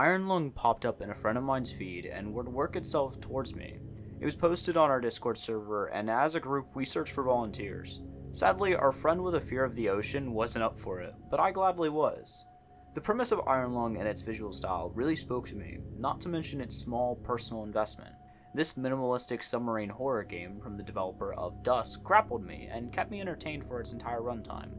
Iron Lung popped up in a friend of mine's feed and would work itself towards me. It was posted on our Discord server, and as a group we searched for volunteers. Sadly, our friend with a fear of the ocean wasn't up for it, but I gladly was. The premise of Iron Lung and its visual style really spoke to me, not to mention its small personal investment. This minimalistic submarine horror game from the developer of Dusk grappled me and kept me entertained for its entire runtime.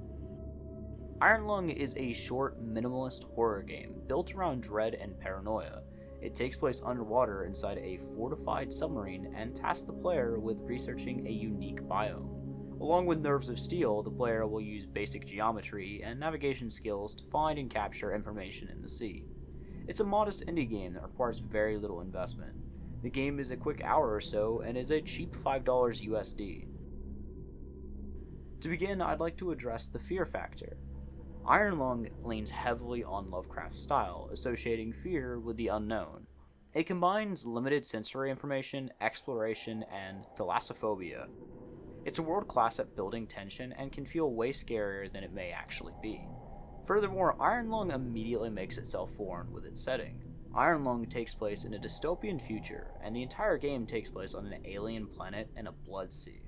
Iron Lung is a short, minimalist horror game built around dread and paranoia. It takes place underwater inside a fortified submarine and tasks the player with researching a unique biome. Along with nerves of steel, the player will use basic geometry and navigation skills to find and capture information in the sea. It's a modest indie game that requires very little investment. The game is a quick hour or so and is a cheap $5 USD. To begin, I'd like to address the fear factor. Iron Lung leans heavily on Lovecraft's style, associating fear with the unknown. It combines limited sensory information, exploration, and thalassophobia. It's a world class at building tension and can feel way scarier than it may actually be. Furthermore, Iron Lung immediately makes itself foreign with its setting. Iron Lung takes place in a dystopian future, and the entire game takes place on an alien planet and a blood sea.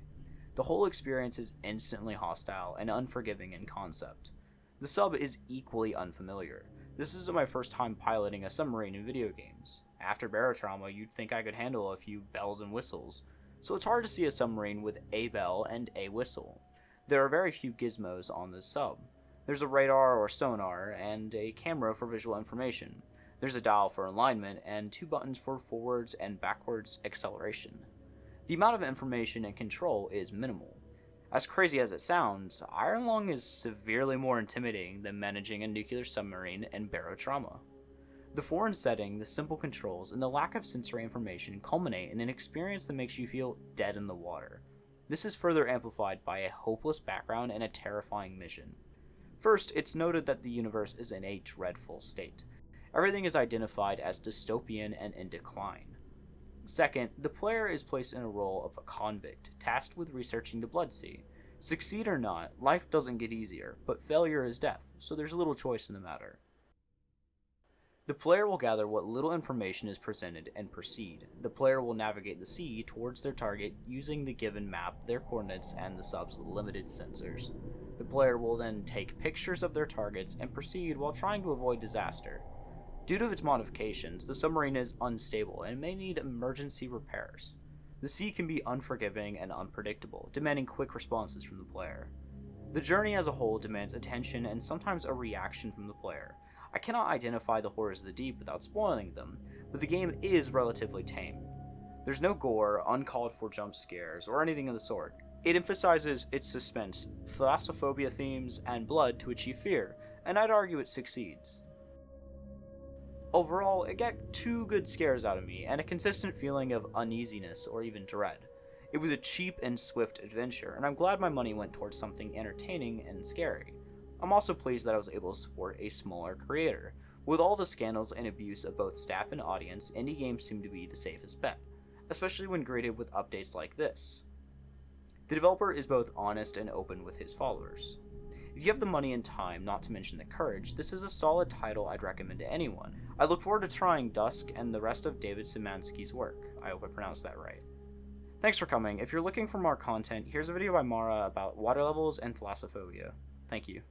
The whole experience is instantly hostile and unforgiving in concept. The sub is equally unfamiliar. This isn't my first time piloting a submarine in video games. After barotrauma, you'd think I could handle a few bells and whistles, so it's hard to see a submarine with a bell and a whistle. There are very few gizmos on this sub. There's a radar or sonar, and a camera for visual information. There's a dial for alignment, and 2 buttons for forwards and backwards acceleration. The amount of information and control is minimal. As crazy as it sounds, Iron Lung is severely more intimidating than managing a nuclear submarine in barotrauma. The foreign setting, the simple controls, and the lack of sensory information culminate in an experience that makes you feel dead in the water. This is further amplified by a hopeless background and a terrifying mission. First, it's noted that the universe is in a dreadful state. Everything is identified as dystopian and in decline. Second, the player is placed in a role of a convict, tasked with researching the Blood Sea. Succeed or not, life doesn't get easier, but failure is death, so there's little choice in the matter. The player will gather what little information is presented and proceed. The player will navigate the sea towards their target using the given map, their coordinates, and the sub's limited sensors. The player will then take pictures of their targets and proceed while trying to avoid disaster. Due to its modifications, the submarine is unstable and may need emergency repairs. The sea can be unforgiving and unpredictable, demanding quick responses from the player. The journey as a whole demands attention and sometimes a reaction from the player. I cannot identify the horrors of the deep without spoiling them, but the game is relatively tame. There's no gore, uncalled for jump scares, or anything of the sort. It emphasizes its suspense, thalassophobia themes, and blood to achieve fear, and I'd argue it succeeds. Overall, it got 2 good scares out of me, and a consistent feeling of uneasiness or even dread. It was a cheap and swift adventure, and I'm glad my money went towards something entertaining and scary. I'm also pleased that I was able to support a smaller creator. With all the scandals and abuse of both staff and audience, indie games seem to be the safest bet, especially when greeted with updates like this. The developer is both honest and open with his followers. If you have the money and time, not to mention the courage, this is a solid title I'd recommend to anyone. I look forward to trying Dusk and the rest of Dan Szymanski's work. I hope I pronounced that right. Thanks for coming. If you're looking for more content, here's a video by Mara about water levels and thalassophobia. Thank you.